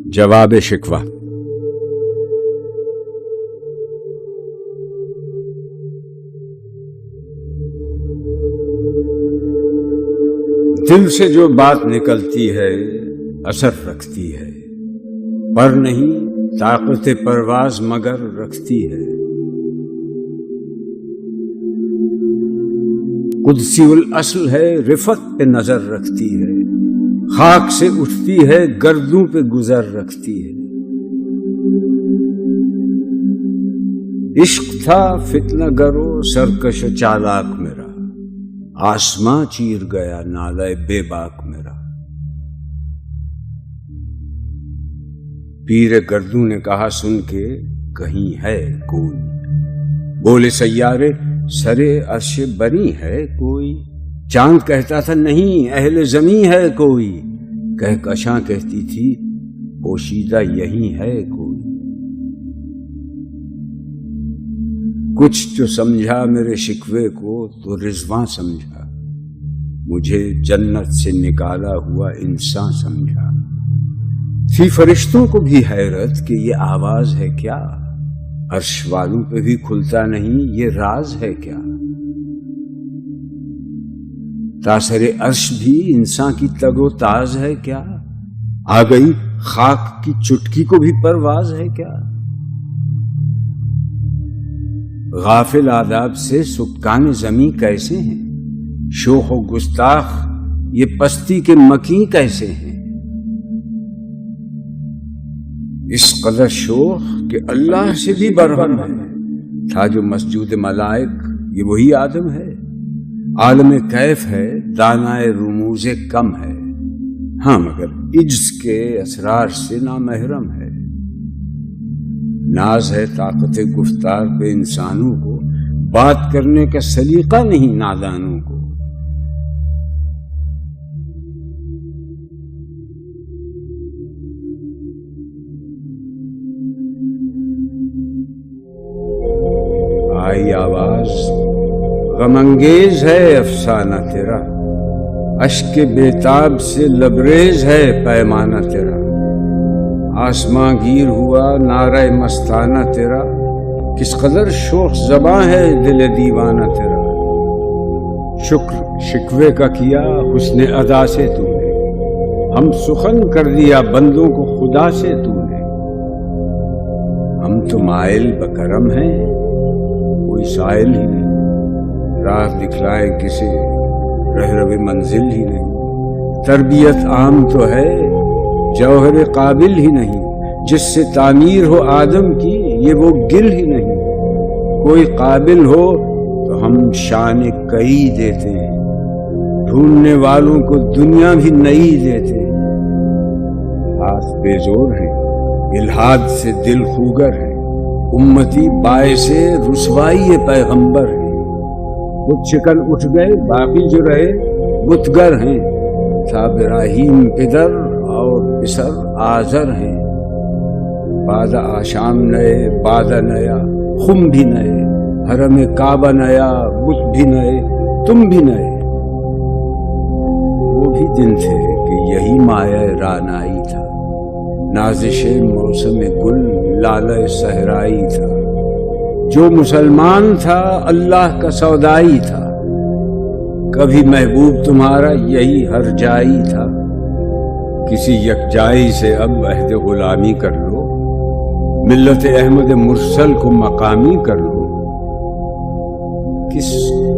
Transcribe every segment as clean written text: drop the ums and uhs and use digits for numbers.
جواب شکوہ۔ دل سے جو بات نکلتی ہے اثر رکھتی ہے، پر نہیں طاقت پرواز مگر رکھتی ہے۔ قدسی الاصل ہے، رفت پہ نظر رکھتی ہے، خاک سے اٹھتی ہے، گردوں پہ گزر رکھتی ہے۔ عشق تھا فتنہ گرو سرکش چالاک میرا، آسماں چیر گیا نالے بے باک میرا۔ پیر گردوں نے کہا سن کے کہیں ہے کوئی، بولے سیارے سرے عرش بری ہے کوئی۔ چاند کہتا تھا نہیں اہل زمیں ہے کوئی، کہکشاں کہتی تھی پوشیدہ یہی ہے کوئی۔ کچھ تو سمجھا میرے شکوے کو تو رضواں سمجھا، مجھے جنت سے نکالا ہوا انسان سمجھا۔ تھی فرشتوں کو بھی حیرت کہ یہ آواز ہے کیا، عرش والوں پہ بھی کھلتا نہیں یہ راز ہے کیا۔ تاثر عرش بھی انسان کی تگ و تاز ہے کیا، آ گئی خاک کی چٹکی کو بھی پرواز ہے کیا۔ غافل آداب سے سکان زمیں کیسے ہیں، شوخ و گستاخ یہ پستی کے مکیں کیسے ہیں۔ اس قدر شوخ کہ اللہ سے بھی برہم ہے، تھا جو مسجود ملائک یہ وہی آدم ہے۔ عالم کیف ہے دانائے رموز کم ہے، ہاں مگر عجز کے اسرار سے نامحرم ہے۔ ناز ہے طاقت گفتار پہ انسانوں کو، بات کرنے کا سلیقہ نہیں نادانوں کو۔ آئی آواز غم انگیز ہے افسانہ تیرا، اشک بیتاب سے لبریز ہے پیمانہ تیرا۔ آسماں گیر ہوا نعرہ مستانہ تیرا، کس قدر شوخ زباں ہے دل دیوانہ تیرا۔ شکر شکوے کا کیا حسن ادا سے تو نے، ہم سخن کر دیا بندوں کو خدا سے تو نے۔ ہم تو مائل بکرم ہیں کوئی سائل ہی نہیں، راہ دکھلائے کسی رہرو منزل ہی نہیں۔ تربیت عام تو ہے جوہر قابل ہی نہیں، جس سے تعمیر ہو آدم کی یہ وہ گل ہی نہیں۔ کوئی قابل ہو تو ہم شان کئی دیتے ہیں، ڈھونڈنے والوں کو دنیا بھی نئی دیتے ہیں۔ ہاتھ بے زور ہیں الہاد سے دل خوگر ہے، امتی باعث رسوائی پیغمبر ہے۔ خود شکل اٹھ گئے باقی جو رہے بتگر ہیں، تھا ابراہیم پدر اور پسر آزر ہیں۔ بعد آشام نئے بعد نیا خم بھی نئے، حرم کعبہ نیا بت بھی نئے تم بھی نئے۔ وہ بھی دن تھے کہ یہی مایہ رانائی تھا، نازش موسم گل لالہ صحرائی تھا۔ جو مسلمان تھا اللہ کا سودائی تھا، کبھی محبوب تمہارا یہی ہر جائی تھا۔ کسی یکجائی سے اب عہد غلامی کر لو، ملت احمد مرسل کو مقامی کر لو۔ کس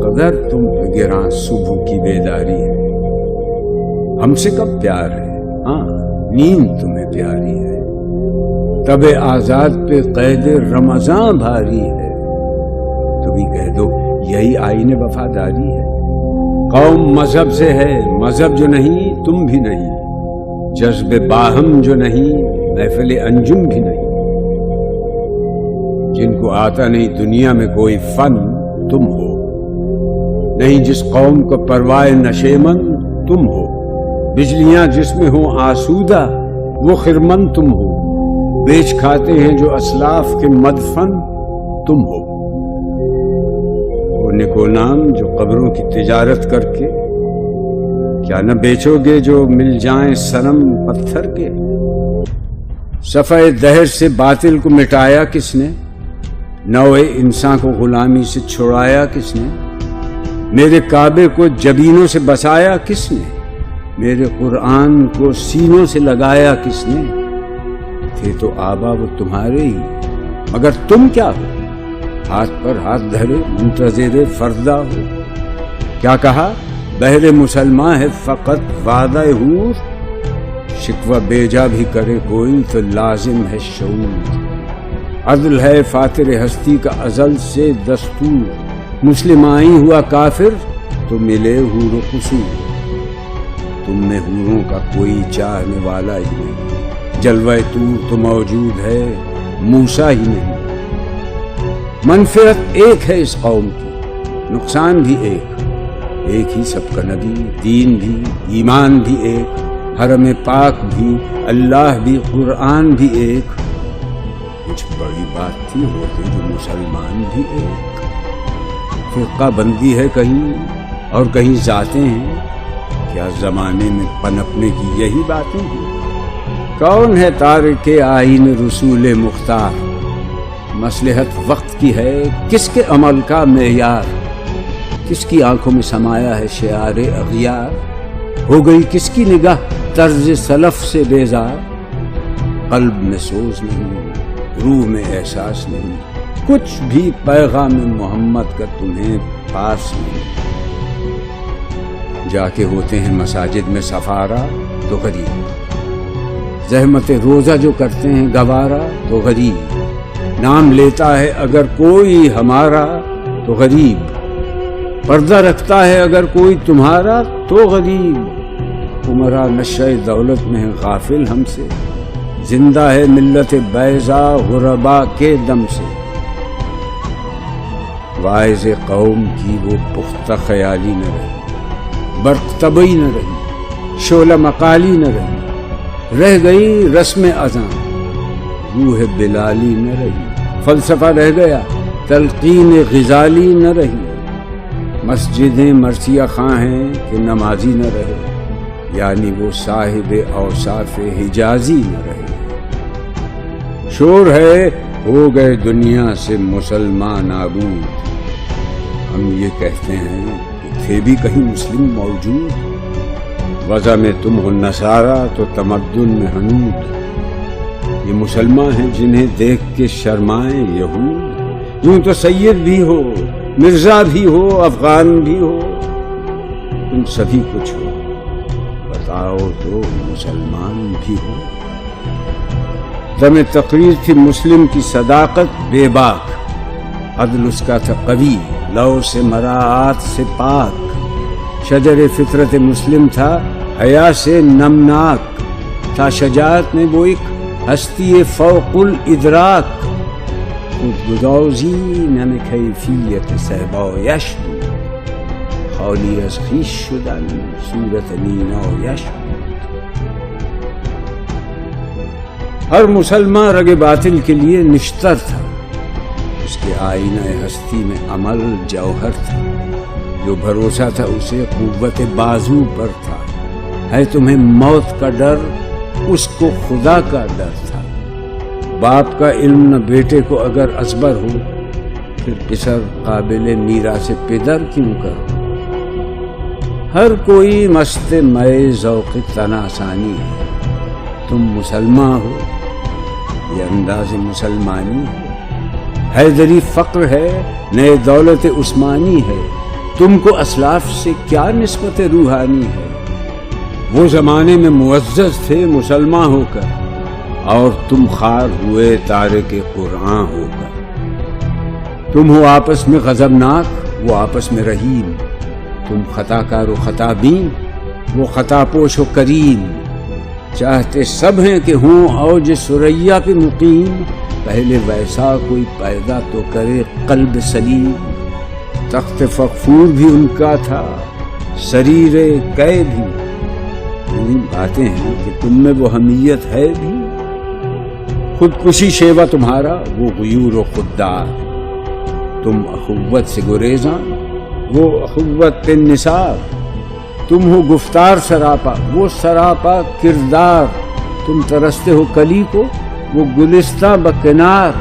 قدر تم پہ گراں صبح کی بیداری ہے، ہم سے کب پیار ہے، ہاں نیند تمہیں پیاری ہے۔ تب آزاد پہ قید رمضاں بھاری ہے، تم ہی کہہ دو یہی آئین وفاداری ہے۔ قوم مذہب سے ہے، مذہب جو نہیں تم بھی نہیں، جذب باہم جو نہیں محفل انجم بھی نہیں۔ جن کو آتا نہیں دنیا میں کوئی فن تم ہو، نہیں جس قوم کو پروائے نشیمن تم ہو۔ بجلیاں جس میں ہوں آسودہ وہ خرمن تم ہو، بیچ کھاتے ہیں جو اسلاف کے مدفن تم ہو۔ وہ نکو نام جو قبروں کی تجارت کر کے، کیا نہ بیچو گے جو مل جائیں صنم پتھر کے۔ صفحہ دہر سے باطل کو مٹایا کس نے؟ نوع انسان کو غلامی سے چھڑایا کس نے؟ میرے کعبے کو جبینوں سے بسایا کس نے؟ میرے قرآن کو سینوں سے لگایا کس نے؟ تھے تو آبا وہ تمہارے ہی، مگر تم کیا ہو؟ ہاتھ پر ہاتھ دھرے منتظر فردا ہو۔ کیا کہا؟ بہر مسلمان ہے فقط وعدہ حور، شکوہ بیجا بھی کرے کوئی تو لازم ہے شعور۔ عدل ہے فاتر ہستی کا ازل سے دستور، مسلم آئی ہوا کافر تو ملے حور و قصور۔ تم میں حوروں کا کوئی چاہنے والا ہی نہیں، جلوہ طور تو موجود ہے موسیٰ ہی نہیں۔ منفعت ایک ہے اس قوم کی، نقصان بھی ایک ہی سب کا نبی، دین بھی، ایمان بھی ایک، حرم پاک بھی، اللہ بھی، قرآن بھی ایک۔ کچھ بڑی بات تھی ہوتے جو مسلمان بھی ایک۔ فرقہ بندی ہے کہیں اور کہیں ذاتیں ہیں، کیا زمانے میں پنپنے کی یہی باتیں ہیں؟ کون ہے تارک آئین رسول مختار؟ مصلحت وقت کی ہے کس کے عمل کا معیار؟ کس کی آنکھوں میں سمایا ہے شعار اغیار؟ ہو گئی کس کی نگاہ طرز سلف سے بیزار؟ قلب میں سوز نہیں، روح میں احساس نہیں، کچھ بھی پیغام محمد کا تمہیں پاس نہیں۔ جا کے ہوتے ہیں مساجد میں سفارا تو غریب، زحمت روزہ جو کرتے ہیں گوارا تو غریب، نام لیتا ہے اگر کوئی ہمارا تو غریب، پردہ رکھتا ہے اگر کوئی تمہارا تو غریب۔ عمرہ نشہ دولت میں ہے غافل ہم سے، زندہ ہے ملت بیضا غربا کے دم سے۔ واعظ قوم کی وہ پختہ خیالی نہ رہی، برق طبعی نہ رہی، شعلہ مقالی نہ رہی، رہ گئی رسم اذاں، روح بلالی نہ رہی، فلسفہ رہ گیا، تلقین غزالی نہ رہی۔ مسجدیں مرثیہ خواں ہیں کہ نمازی نہ رہے، یعنی وہ صاحب اوصاف حجازی نہ رہے۔ شور ہے ہو گئے دنیا سے مسلمان نابود، ہم یہ کہتے ہیں کہ تھے بھی کہیں مسلم موجود۔ وضع میں تم ہو نصارہ تو تمدن میں حنود، یہ مسلمان ہیں جنہیں دیکھ کے شرمائیں یہود۔ یوں تو سید بھی ہو، مرزا بھی ہو، افغان بھی ہو، تم سبھی کچھ ہو، بتاؤ تو مسلمان بھی ہو۔ دم تقریر تھی مسلم کی صداقت بے باک، عدل اس کا تھا قوی، لو سے مراعات سے پاک۔ شجر فطرت مسلم تھا حیا سے نمناک، تھا شجاعت میں وہ ایک ہستی فوق الادراک۔ خودگدازی کیفیت صحبایش بود، خالی از خویش شدن صورت مینایش بود۔ ہر مسلمان رگ باطل کے لیے نشتر تھا، اس کے آئینہ ہستی میں عمل جوہر تھا، جو بھروسہ تھا اسے قوت بازو پر تھا۔ ہے تمہیں موت کا ڈر، اس کو خدا کا ڈر تھا۔ باپ کا علم نہ بیٹے کو اگر ازبر ہو، پھر پسر قابل میراث پدر کیوں کرو؟ ہر کوئی مست مئے ذوق تناسانی ہے، تم مسلمان ہو، یہ انداز مسلمانی ہے۔ حیدری فقر ہے، نئے دولت عثمانی ہے، تم کو اسلاف سے کیا نسبت روحانی ہے؟ وہ زمانے میں معزز تھے مسلمان ہو کر، اور تم خار ہوئے تارک قرآن ہو کر۔ تم ہو آپس میں غضبناک، وہ آپس میں رحیم، تم خطا کار و خطا بین، وہ خطا پوش و کریم۔ چاہتے سب ہیں کہ ہوں اوج ثریا پہ مقیم، پہلے ویسا کوئی پیدا تو کرے قلب سلیم۔ تخت فغفور بھی ان کا تھا، سریر قے بھی، یہی باتیں ہیں کہ تم میں وہ حمیت ہے بھی۔ خودکشی شیوا تمہارا، وہ غیور و خوددار، تم اخوت سے گریزاں، وہ اخوت پہ نثار۔ تم ہو گفتار سراپا، وہ سراپا کردار، تم ترستے ہو کلی کو، وہ گلستہ بکنار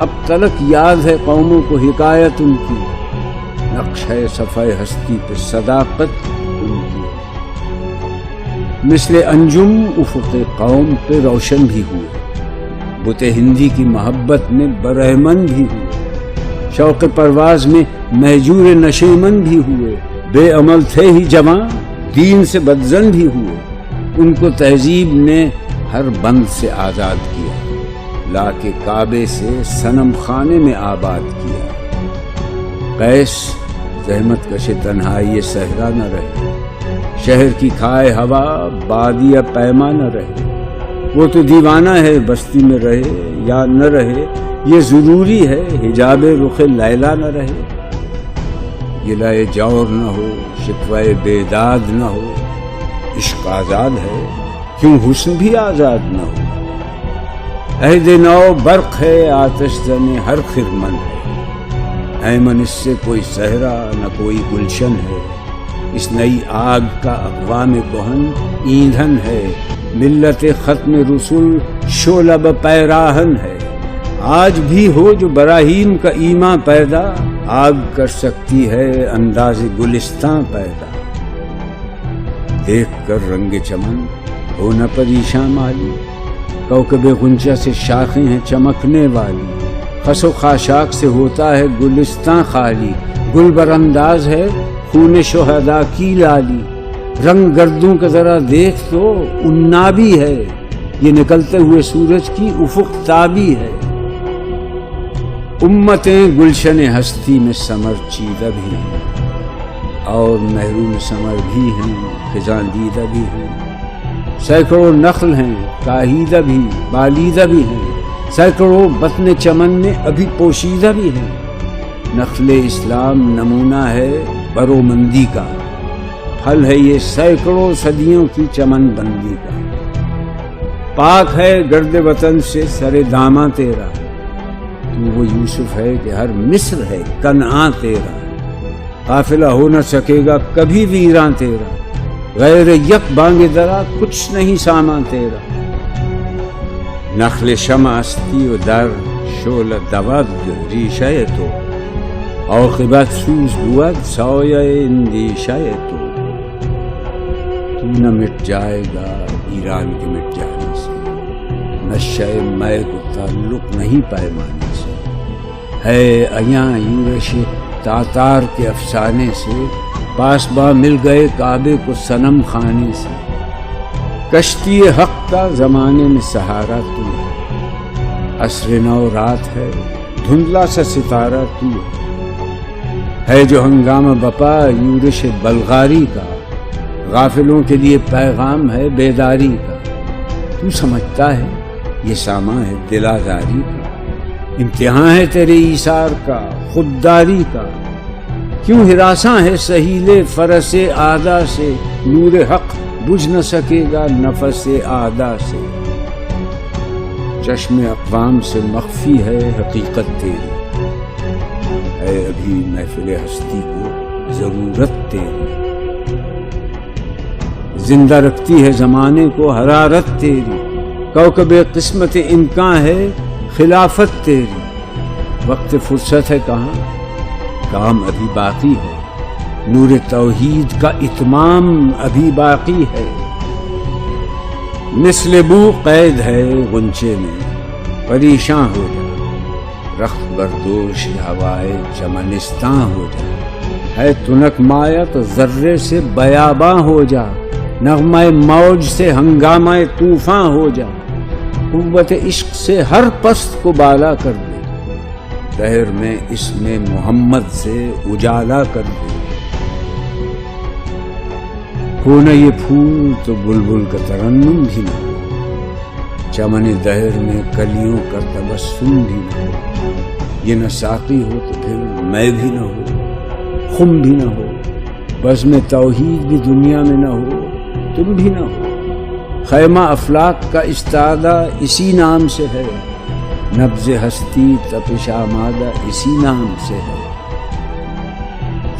اب تلک یاد ہے قوموں کو حکایت ان کی، نقش ہے صفحہ ہستی پہ صداقت ان کی، مثل انجم افق قوم پہ روشن بھی ہوئے، بت ہندی کی محبت میں برہمن بھی ہوئے، شوق پرواز میں مہجور نشیمن بھی ہوئے، بے عمل تھے ہی جوان دین سے بدزن بھی ہوئے، ان کو تہذیب نے ہر بند سے آزاد کیا، لا کے کعبے سے صنم خانے میں آباد کیا۔ قیس زحمت کش تنہائی صحرا نہ رہے، شہر کی کھائے ہوا بادیہ پیما نہ رہے، وہ تو دیوانہ ہے بستی میں رہے یا نہ رہے، یہ ضروری ہے حجاب رخ لیلا نہ رہے، گلائے جور نہ ہو شکوائے بیداد نہ ہو، عشق آزاد ہے کیوں حسن بھی آزاد نہ ہو، عہد نو برق ہے آتش زن ہر خرمن ہے، ایمن اس سے کوئی صحرا نہ کوئی گلشن ہے، اس نئی آگ کا اقوام کہن ایندھن ہے، ملت ختم رسول شعلہ پیراہن ہے، آج بھی ہو جو براہیم کا ایمان پیدا، آگ کر سکتی ہے انداز گلستاں پیدا، دیکھ کر رنگ چمن ہو نہ پریشاں مالی، کوکب غنچہ سے شاخیں ہیں چمکنے والی، خس و خاشاک سے ہوتا ہے گلستاں خالی، گل برانداز ہے خون شہداء کی لالی، رنگ گردوں کا ذرا دیکھ تو انابی ہے، یہ نکلتے ہوئے سورج کی افق تابی ہے، امتیں گلشن ہستی میں سمر چیدہ بھی ہیں، اور محروم سمر بھی ہیں خزاں دیدہ بھی ہیں، سینکڑوں نخل ہیں کاہیدہ بھی بالیدہ بھی ہیں، سینکڑوں بطن چمن میں ابھی پوشیدہ بھی ہیں، نخل اسلام نمونہ ہے برومندی کا، پھل ہے یہ سینکڑوں صدیوں کی چمن بندی کا، پاک ہے گرد وطن سے سر داماں تیرا، تو وہ یوسف ہے کہ ہر مصر ہے کنعاں تیرا، قافلہ ہو نہ سکے گا کبھی ویراں تیرا، غیر یک بانگ درا کچھ نہیں سامان تیرا، نخل شمع استی و در شعلہ دود ریشہ تو، عاقبت سوز بود سایہ اندیشہ تو نہ مٹ جائے گا ایران کے مٹ جانے سے، نشہ مے کو تعلق نہیں پیمانے سے، ہے ایاں یورش تاتار کے افسانے سے، پاسباں مل گئے کعبے کو صنم خانے سے، کشتی حق کا زمانے میں سہارا تو ہے، عصر نو رات ہے دھندلا سا ستارہ تو ہے جو ہنگامہ بپا یورش بلغاری کا، غافلوں کے لیے پیغام ہے بیداری کا، تو سمجھتا ہے یہ ساما ہے دل آزاری کا، امتحان ہے تیرے ایثار کا خودداری کا، کیوں ہراساں ہے سہیل فرس اعدا سے، نور حق بجھ نہ سکے گا نفس اعدا سے، چشم اقوام سے مخفی ہے حقیقت تیری، ہے ابھی محفل ہستی کو ضرورت تیری، زندہ رکھتی ہے زمانے کو حرارت تیری، کوکب قسمت امکان ہے خلافت تیری، وقت فرصت ہے کہاں کام ابھی باقی ہے، نور توحید کا اتمام ابھی باقی ہے، مثل بو قید ہے غنچے میں پریشاں ہو جا، رخت بردوش ہوائے چمنستاں ہو جا، ہے تنک مایا تو ذرے سے بیاباں ہو جا، نغمہ موج سے ہنگامہ طوفاں ہو جا، قوت عشق سے ہر پست کو بالا کر دے، دہر میں اس میں محمد سے اجالا کر دے، ہو نہ یہ پھول تو بلبل کا ترنم بھی نہ ہو، چمن دہر میں کلیوں کا تبسم بھی نہ ہو، یہ نہ ساقی ہو تو پھر میں بھی نہ ہو، خم بھی نہ ہو، بزم توحید بھی دنیا میں نہ ہو، تم بھی نہ ہو، خیمہ افلاک کا استادہ اسی نام سے ہے، نبض ہستی تپش آمادہ اسی نام سے ہے،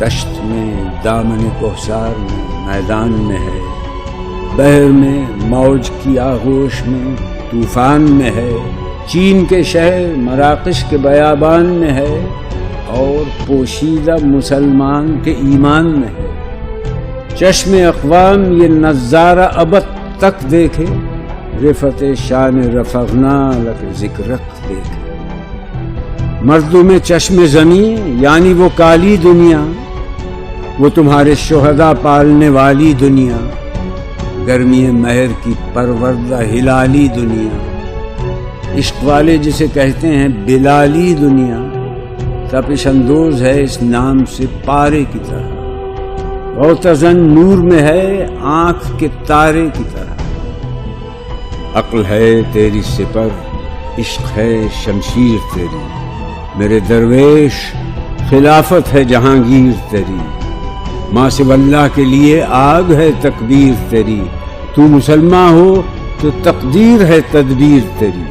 دشت میں دامن کوثر میں میدان میں ہے، بحر میں موج کی آغوش میں طوفان میں ہے، چین کے شہر مراکش کے بیابان میں ہے، اور پوشیدہ مسلمان کے ایمان میں ہے۔ چشم اقوام یہ نظارہ ابد تک دیکھے، رفت شان رفعنا لک ذکرک دیکھے۔ مردوں میں چشم زمین یعنی وہ کالی دنیا، وہ تمہارے شہداء پالنے والی دنیا، گرمی مہر کی پروردہ ہلالی دنیا، عشق والے جسے کہتے ہیں بلالی دنیا، تپش اندوز ہے اس نام سے پارے کی طرح، غوطہ نور میں ہے آنکھ کے تارے کی طرح۔ عقل ہے تیری سپر، عشق ہے شمشیر تیری، میرے درویش خلافت ہے جہانگیر تیری، ماں سے اللہ کے لیے آگ ہے تکبیر تیری، تو مسلمان ہو تو تقدیر ہے تدبیر تیری،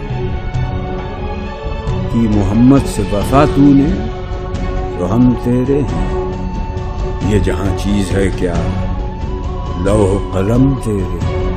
کی محمد سے وفا تو نے تو ہم تیرے ہیں، یہ جہاں چیز ہے کیا لوح قلم تیرے۔